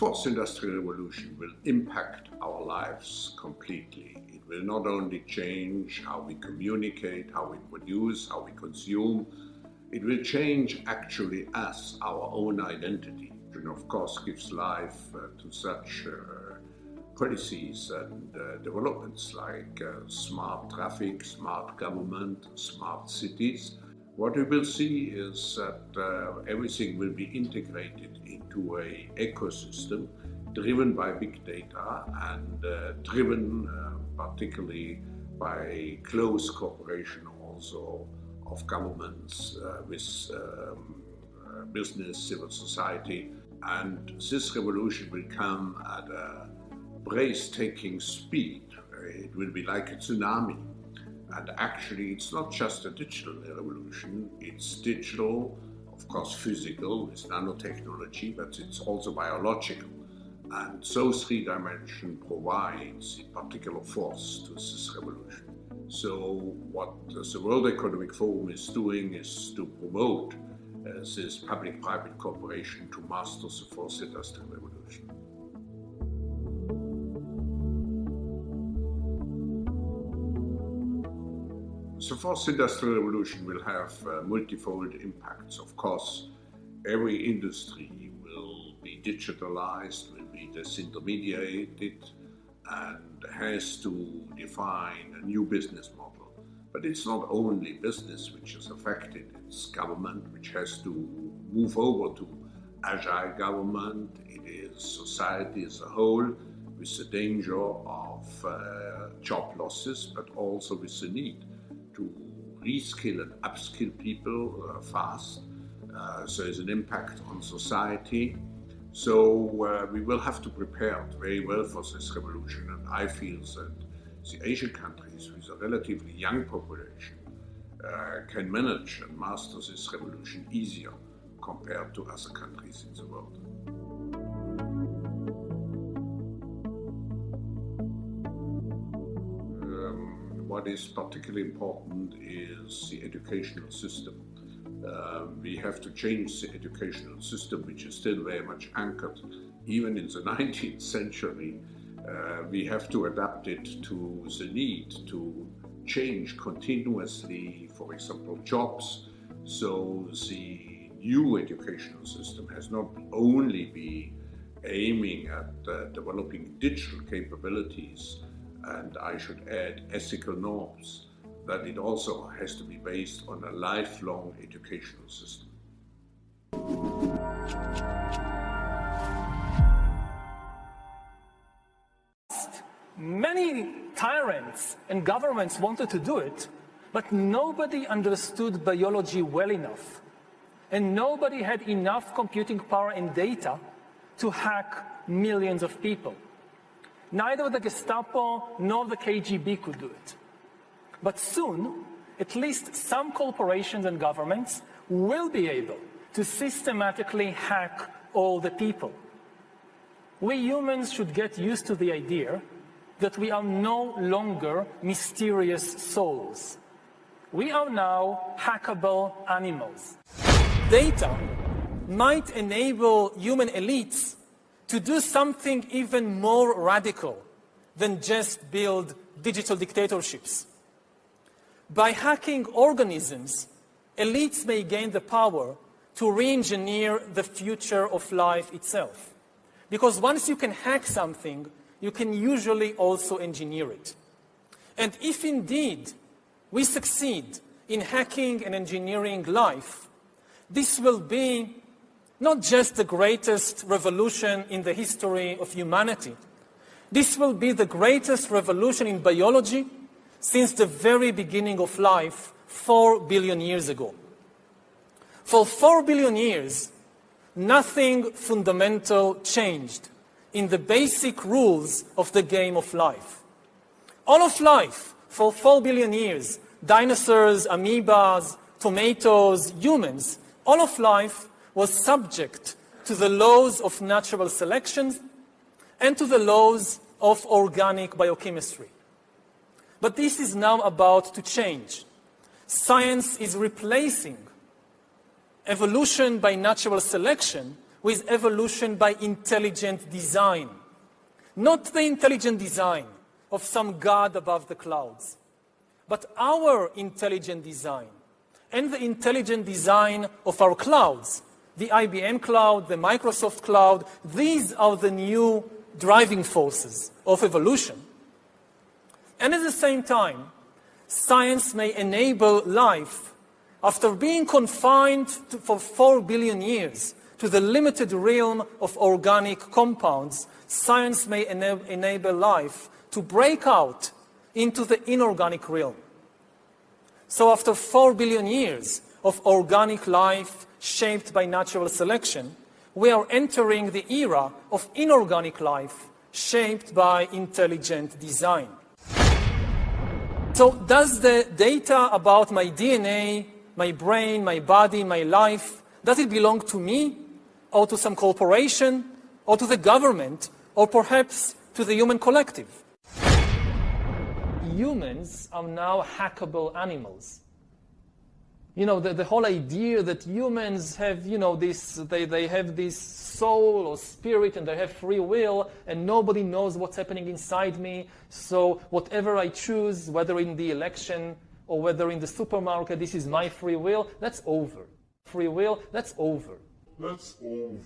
fourth industrial revolution will impact our lives completely. It will not only change how we communicate, how we produce, how we consume, it will change actually us, our own identity, and of course gives life to such policies and developments like smart traffic, smart government, smart cities. What we will see is that everything will be integrated into an ecosystem driven by big data and driven particularly by close cooperation also of governments with business, civil society. And this revolution will come at a breathtaking speed. It will be like a tsunami. And actually, it's not just a digital revolution, it's digital, of course physical, with nanotechnology, but it's also biological. And so three dimension provides a particular force to this revolution. So what the World Economic Forum is doing is to promote this public-private cooperation to master the fourth industrial revolution. The fourth industrial revolution will have multifold impacts. Of course, every industry will be digitalized, will be disintermediated, and has to define a new business model. But it's not only business which is affected, it's government which has to move over to agile government, it is society as a whole, with the danger of job losses, but also with the need to reskill and upskill people fast. So there's an impact on society. So we will have to prepare very well for this revolution, and I feel that the Asian countries with a relatively young population can manage and master this revolution easier compared to other countries in the world. What is particularly important is the educational system. We have to change the educational system, which is still very much anchored even in the 19th century. We have to adapt it to the need to change continuously, for example, jobs. So the new educational system has not only be aiming at developing digital capabilities, and I should add ethical norms, that it also has to be based on a lifelong educational system. Many tyrants and governments wanted to do it, but nobody understood biology well enough, and nobody had enough computing power and data to hack millions of people. Neither the Gestapo nor the KGB could do it. But soon, at least some corporations and governments will be able to systematically hack all the people. We humans should get used to the idea that we are no longer mysterious souls. We are now hackable animals. Data might enable human elites to do something even more radical than just build digital dictatorships. By hacking organisms, elites may gain the power to re-engineer the future of life itself. Because once you can hack something, you can usually also engineer it. And if indeed we succeed in hacking and engineering life, this will be not just the greatest revolution in the history of humanity. This will be the greatest revolution in biology since the very beginning of life 4 billion years ago. For 4 billion years, nothing fundamental changed in the basic rules of the game of life. All of life, for 4 billion years, dinosaurs, amoebas, tomatoes, humans, all of life was subject to the laws of natural selection and to the laws of organic biochemistry. But this is now about to change. Science is replacing evolution by natural selection with evolution by intelligent design. Not the intelligent design of some god above the clouds, but our intelligent design and the intelligent design of our clouds, the IBM cloud, the Microsoft cloud. These are the new driving forces of evolution. And at the same time, science may enable life after being confined for 4 billion years to the limited realm of organic compounds. Science may enable life to break out into the inorganic realm. So after 4 billion years of organic life shaped by natural selection, we are entering the era of inorganic life shaped by intelligent design. So does the data about my DNA, my brain, my body, my life, does it belong to me or to some corporation or to the government or perhaps to the human collective? Humans are now hackable animals. You know, the whole idea that humans have, you know, they have this soul or spirit and they have free will and nobody knows what's happening inside me. So whatever I choose, whether in the election or whether in the supermarket, this is my free will, that's over. Free will, that's over. That's over.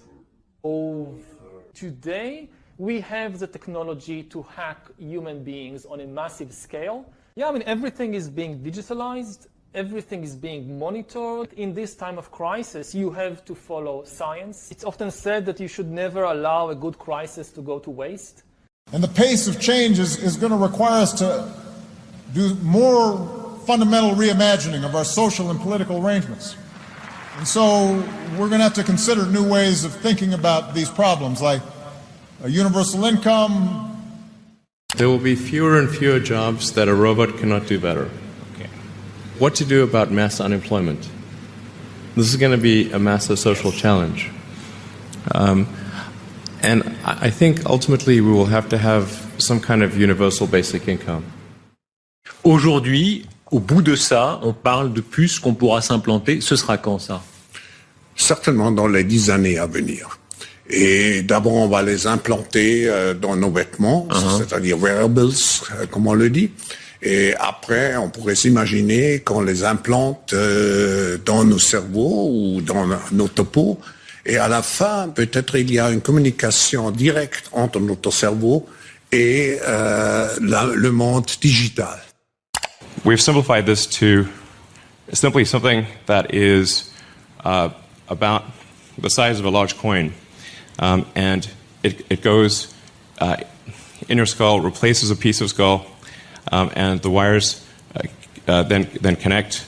Over. Today, we have the technology to hack human beings on a massive scale. Yeah, I mean, everything is being digitalized. Everything is being monitored. In this time of crisis, you have to follow science. It's often said that you should never allow a good crisis to go to waste. And the pace of change is going to require us to do more fundamental reimagining of our social and political arrangements. And so we're going to have to consider new ways of thinking about these problems, like a universal income. There will be fewer and fewer jobs that a robot cannot do better. What to do about mass unemployment? This is going to be a massive social challenge. And I think ultimately we will have to have some kind of universal basic income. Aujourd'hui, au bout de ça, on parle de puces qu'on pourra s'implanter. Ce sera quand ça? Certainement dans les 10 années à venir. Et d'abord, on va les implanter dans nos vêtements, c'est-à-dire wearables, comme on le dit. Et après, on pourrait s'imaginer qu'on les implante dans nos cerveaux ou dans notre peau. Et à la fin, peut-être il y a une communication directe entre notre cerveau et le monde digital. We've simplified this to simply something that is about the size of a large coin. And it goes in your skull, replaces a piece of skull, and the wires then connect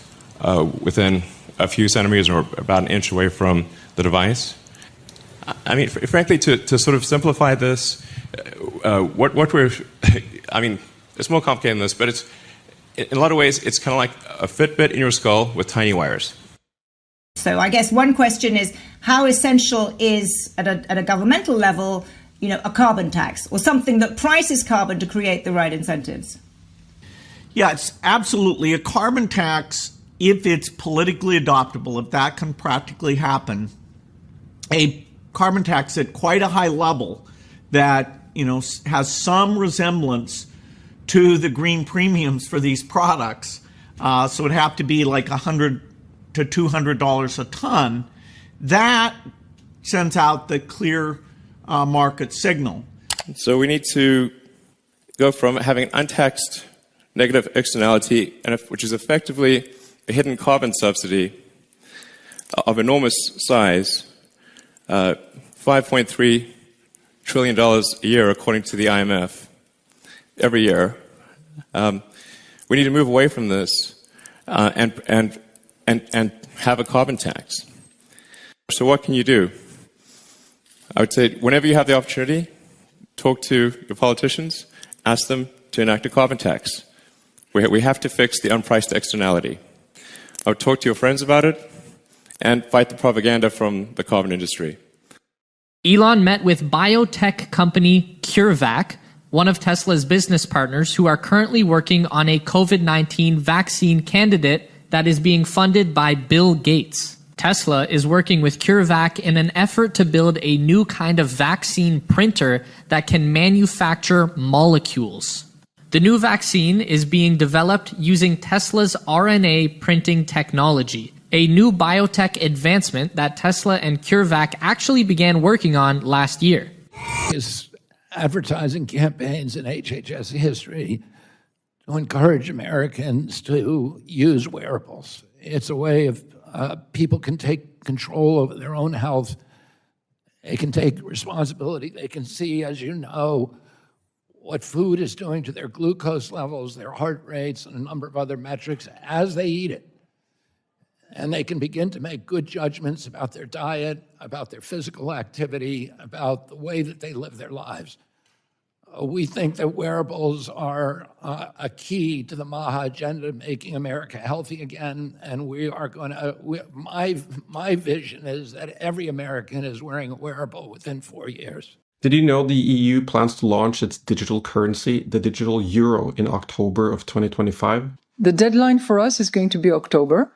within a few centimeters or about an inch away from the device. I mean, frankly, to sort of simplify this, what we're, I mean, it's more complicated than this, but it's, in a lot of ways, it's kind of like a Fitbit in your skull with tiny wires. So I guess one question is, how essential is, at a governmental level, you know, a carbon tax or something that prices carbon to create the right incentives? Yeah, it's absolutely a carbon tax, if it's politically adoptable, if that can practically happen, a carbon tax at quite a high level that, you know, has some resemblance to the green premiums for these products. So it'd have to be like $100 to $200 a ton. That sends out the clear market signal. So we need to go from having an untaxed negative externality, which is effectively a hidden carbon subsidy of enormous size, $5.3 trillion a year, according to the IMF, every year. We need to move away from this and have a carbon tax. So what can you do? I would say whenever you have the opportunity, talk to your politicians, ask them to enact a carbon tax. We have to fix the unpriced externality. I would talk to your friends about it and fight the propaganda from the carbon industry. Elon met with biotech company CureVac, one of Tesla's business partners, who are currently working on a COVID-19 vaccine candidate that is being funded by Bill Gates. Tesla is working with CureVac in an effort to build a new kind of vaccine printer that can manufacture molecules. The new vaccine is being developed using Tesla's RNA printing technology, a new biotech advancement that Tesla and CureVac actually began working on last year. Advertising campaigns in HHS history to encourage Americans to use wearables. It's a way of people can take control over their own health. They can take responsibility. They can see, as you know, what food is doing to their glucose levels, their heart rates, and a number of other metrics as they eat it. And they can begin to make good judgments about their diet, about their physical activity, about the way that they live their lives. We think that wearables are a key to the MAHA agenda, making America healthy again, and we are going to, my vision is that every American is wearing a wearable within 4 years. Did you know the EU plans to launch its digital currency, the digital euro, in October of 2025? The deadline for us is going to be October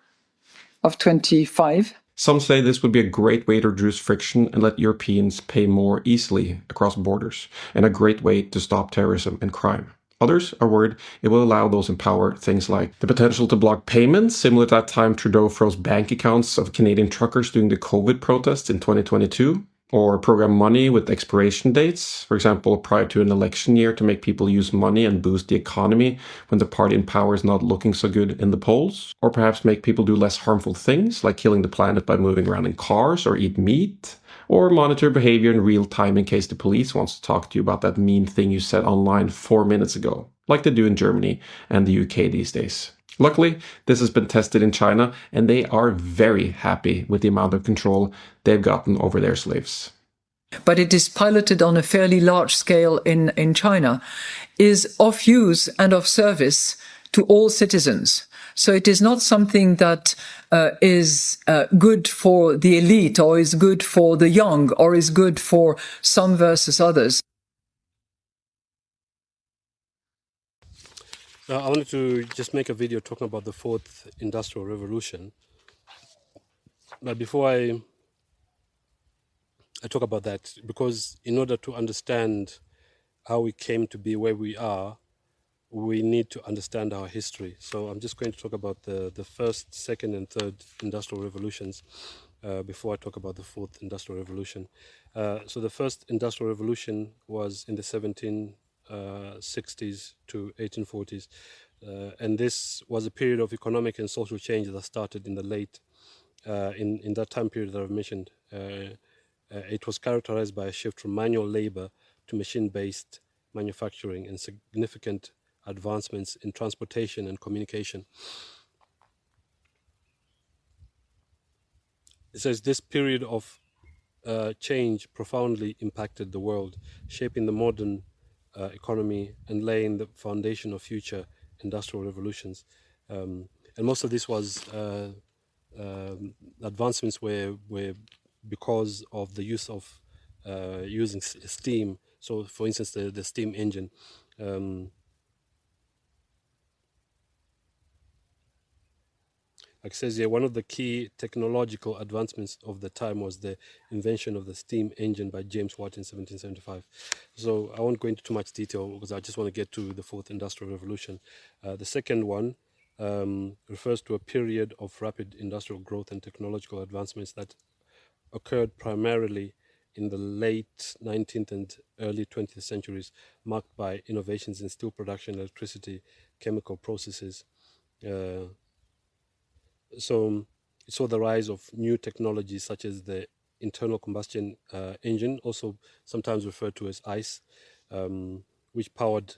of 25. Some say this would be a great way to reduce friction and let Europeans pay more easily across borders, and a great way to stop terrorism and crime. Others are worried it will allow those in power things like the potential to block payments, similar to that time Trudeau froze bank accounts of Canadian truckers during the COVID protests in 2022, or program money with expiration dates, for example, prior to an election year to make people use money and boost the economy when the party in power is not looking so good in the polls, or perhaps make people do less harmful things like killing the planet by moving around in cars or eat meat, or monitor behavior in real time in case the police wants to talk to you about that mean thing you said online 4 minutes ago, like they do in Germany and the UK these days. Luckily, this has been tested in China, and they are very happy with the amount of control they've gotten over their slaves. But it is piloted on a fairly large scale in China, is of use and of service to all citizens. So it is not something that is good for the elite, or is good for the young, or is good for some versus others. I wanted to just make a video talking about the fourth industrial revolution. But before I talk about that, because in order to understand how we came to be where we are, we need to understand our history. So I'm just going to talk about the first, second, and third industrial revolutions before I talk about the fourth industrial revolution. So the first industrial revolution was in the 1760s to 1840s. And this was a period of economic and social change that started in the late, in that time period that I've mentioned. It was characterized by a shift from manual labor to machine-based manufacturing and significant advancements in transportation and communication. It says this period of change profoundly impacted the world, shaping the modern economy and laying the foundation of future industrial revolutions. And most of this was advancements were because of the use of using steam. So, for instance, the steam engine. Like it says here, one of the key technological advancements of the time was the invention of the steam engine by James Watt in 1775. So I won't go into too much detail because I just want to get to the fourth industrial revolution. The second one refers to a period of rapid industrial growth and technological advancements that occurred primarily in the late 19th and early 20th centuries, marked by innovations in steel production, electricity, chemical processes. So it saw the rise of new technologies such as the internal combustion engine, also sometimes referred to as ICE, which powered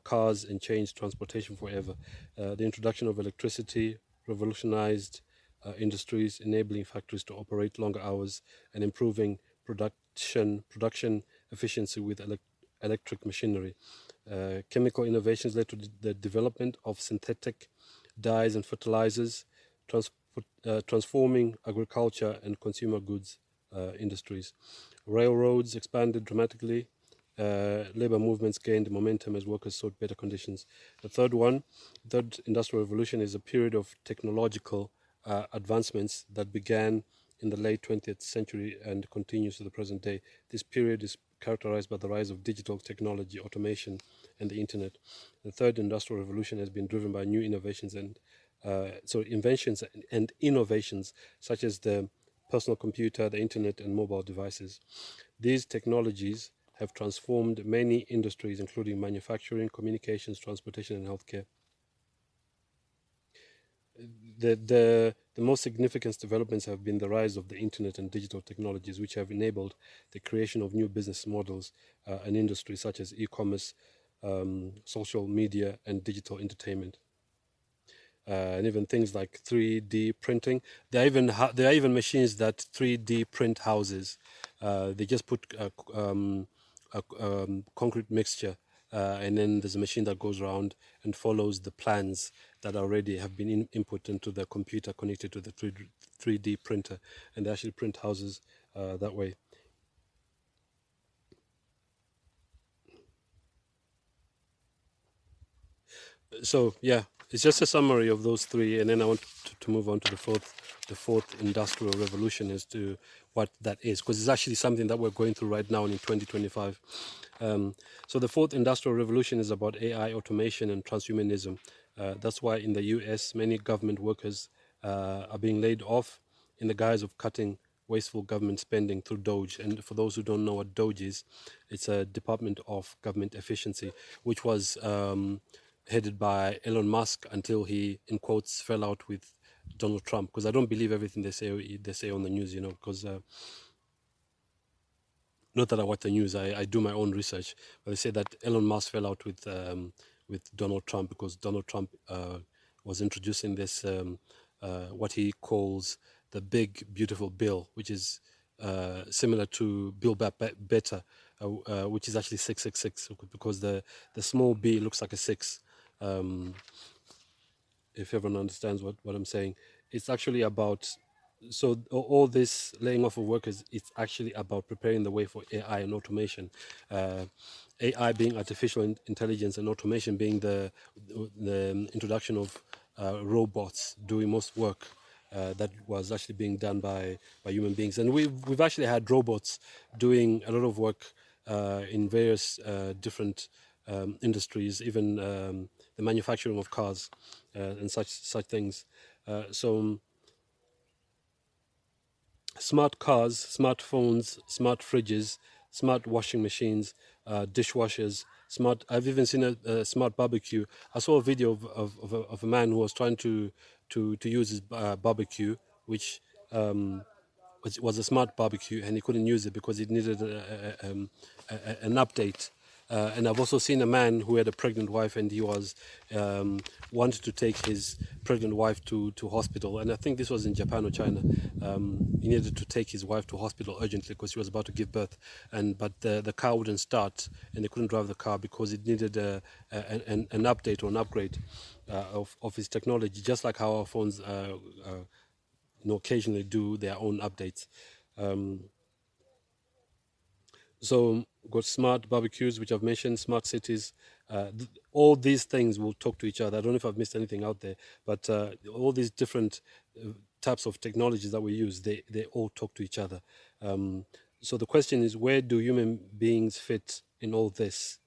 cars and changed transportation forever. The introduction of electricity revolutionized industries, enabling factories to operate longer hours and improving production efficiency with electric machinery. Chemical innovations led to the development of synthetic dyes and fertilizers, transforming agriculture and consumer goods industries. Railroads expanded dramatically. Labor movements gained momentum as workers sought better conditions. The third industrial revolution, is a period of technological advancements that began in the late 20th century and continues to the present day. This period is characterized by the rise of digital technology, automation, and the internet. The third industrial revolution has been driven by new inventions and innovations such as the personal computer, the internet, and mobile devices. These technologies have transformed many industries, including manufacturing, communications, transportation, and healthcare. The most significant developments have been the rise of the internet and digital technologies, which have enabled the creation of new business models and industries such as e-commerce, social media, and digital entertainment. And even things like 3D printing. There are even machines that 3D print houses. They just put a concrete mixture, and then there's a machine that goes around and follows the plans that already have been input into the computer connected to the 3D printer, and they actually print houses that way. So yeah, it's just a summary of those three, and then I want to move on to the fourth industrial revolution as to what that is, because it's actually something that we're going through right now in 2025. So the fourth industrial revolution is about AI, automation, and transhumanism. That's why in the US, many government workers are being laid off in the guise of cutting wasteful government spending through DOGE. And for those who don't know what DOGE is, it's a Department of Government Efficiency, which was headed by Elon Musk until he, in quotes, fell out with Donald Trump. Because I don't believe everything they say on the news, you know, because not that I watch the news, I do my own research. But they say that Elon Musk fell out with Donald Trump because Donald Trump was introducing this, what he calls the big, beautiful bill, which is similar to Build Back Better, which is actually 666, because the small b looks like a 6. If everyone understands what I'm saying, it's actually about, so all this laying off of workers, it's actually about preparing the way for AI and automation. AI being artificial intelligence, and automation being the introduction of robots doing most work that was actually being done by human beings. And we've actually had robots doing a lot of work in various different industries, even the manufacturing of cars and such things. So smart cars, smartphones, smart fridges, smart washing machines, dishwashers, I've even seen a smart barbecue. I saw a video of a man who was trying to use his barbecue, which was a smart barbecue, and he couldn't use it because it needed an update. And I've also seen a man who had a pregnant wife, and he was wanted to take his pregnant wife to hospital. And I think this was in Japan or China. He needed to take his wife to hospital urgently because she was about to give birth. But the car wouldn't start, and they couldn't drive the car because it needed an update or an upgrade of his technology, just like how our phones occasionally do their own updates. So we've got smart barbecues, which I've mentioned, smart cities. All these things will talk to each other. I don't know if I've missed anything out there, but all these different types of technologies that we use, they all talk to each other. So the question is, where do human beings fit in all this?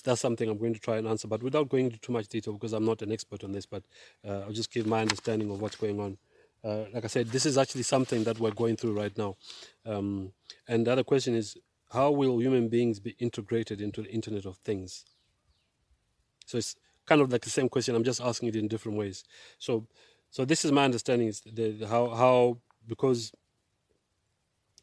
That's something I'm going to try and answer, but without going into too much detail, because I'm not an expert on this, but I'll just give my understanding of what's going on. Like I said, this is actually something that we're going through right now. And the other question is, how will human beings be integrated into the Internet of Things? So it's kind of like the same question. I'm just asking it in different ways. So this is my understanding, is how because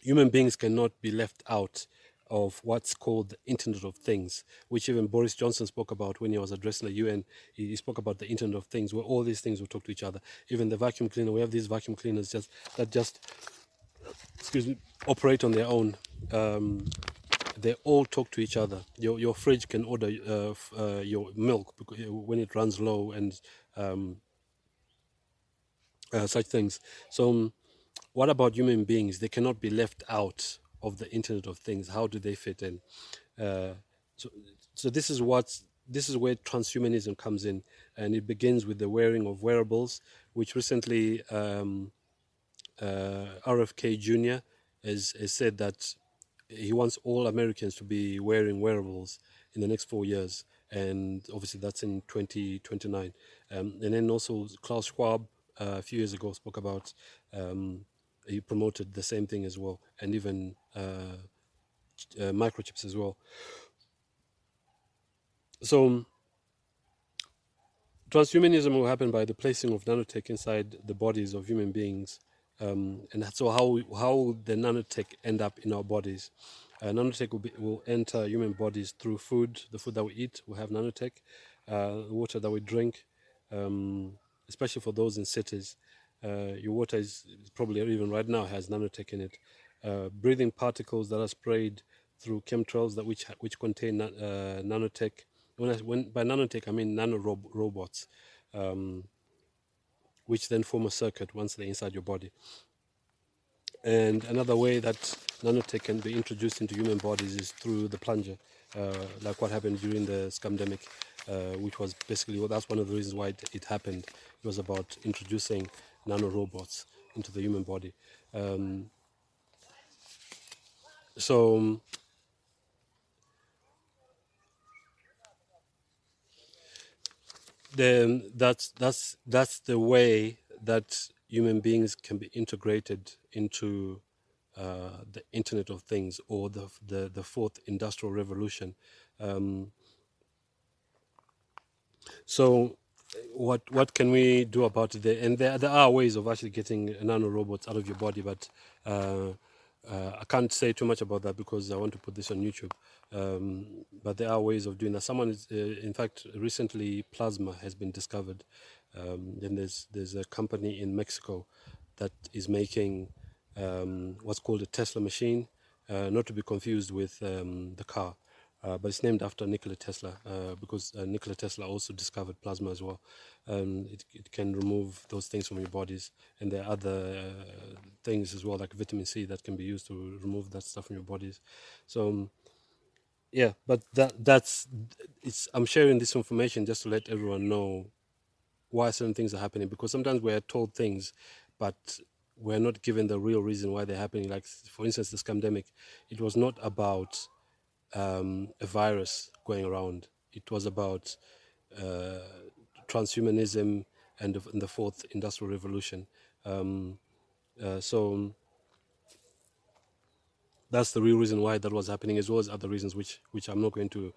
human beings cannot be left out of what's called the Internet of Things, which even Boris Johnson spoke about when he was addressing the UN. He spoke about the Internet of Things, where all these things will talk to each other. Even the vacuum cleaner, we have these vacuum cleaners that just operate on their own. They all talk to each other. Your fridge can order your milk when it runs low, and such things. So what about human beings? They cannot be left out of the Internet of Things. How do they fit in? So this is what this is where transhumanism comes in, and it begins with the wearing of wearables, which recently RFK Jr. has said that he wants all Americans to be wearing wearables in the next 4 years, and obviously that's in 2029. And then also Klaus Schwab a few years ago spoke about, he promoted the same thing as well, and even microchips as well. So transhumanism will happen by the placing of nanotech inside the bodies of human beings. And so how the nanotech end up in our bodies. Nanotech will enter human bodies through food. The food that we eat will have nanotech. The water that we drink, especially for those in cities, your water is probably even right now has nanotech in it. Breathing particles that are sprayed through chemtrails that which contain nanotech. By nanotech I mean robots, which then form a circuit once they're inside your body. And another way that nanotech can be introduced into human bodies is through the plunger, like what happened during the scamdemic, which was basically, that's one of the reasons why it happened. It was about introducing nanorobots into the human body. So then that's the way that human beings can be integrated into the Internet of Things, or the fourth industrial revolution. So what can we do about it? And there are ways of actually getting nanorobots out of your body, but I can't say too much about that because I want to put this on YouTube. But there are ways of doing that. Someone is, in fact, recently plasma has been discovered. Then there's a company in Mexico that is making what's called a Tesla machine, not to be confused with the car, but it's named after Nikola Tesla because Nikola Tesla also discovered plasma as well. It can remove those things from your bodies, and there are other things as well, like vitamin C, that can be used to remove that stuff from your bodies. So yeah, but I'm sharing this information just to let everyone know why certain things are happening, because sometimes we're told things, but we're not given the real reason why they're happening. Like, for instance, the scamdemic, it was not about a virus going around. It was about transhumanism and the fourth industrial revolution. So that's the real reason why that was happening, as well as other reasons which I'm not going to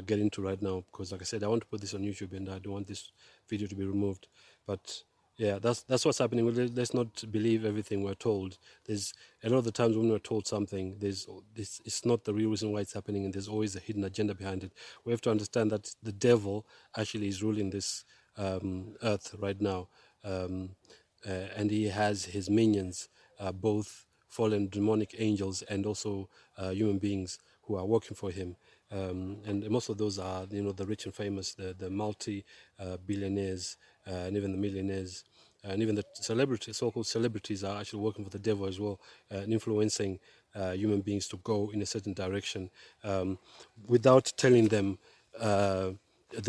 get into right now, because like I said, I want to put this on YouTube and I don't want this video to be removed. But yeah, that's what's happening. Let's not believe everything we're told. There's a lot of the times when we're told something, it's not the real reason why it's happening, and there's always a hidden agenda behind it. We have to understand that the devil actually is ruling this earth right now, and he has his minions, both fallen demonic angels and also human beings who are working for him. And most of those are, the rich and famous, the multi-billionaires, and even the millionaires, and even the celebrities, so-called celebrities, are actually working for the devil as well, and influencing human beings to go in a certain direction, without telling them the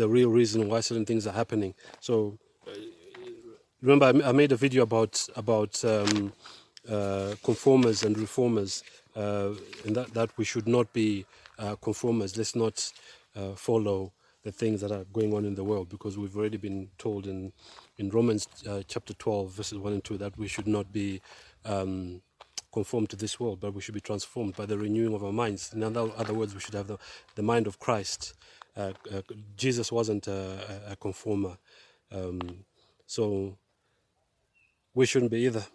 real reason why certain things are happening. So remember, I made a video about conformers and reformers, and that we should not be conformers. Let's not follow the things that are going on in the world, because we've already been told in Romans chapter 12 verses 1 and 2 that we should not be conformed to this world, but we should be transformed by the renewing of our minds. In other words, we should have the mind of Christ. Jesus wasn't a conformer, so we shouldn't be either.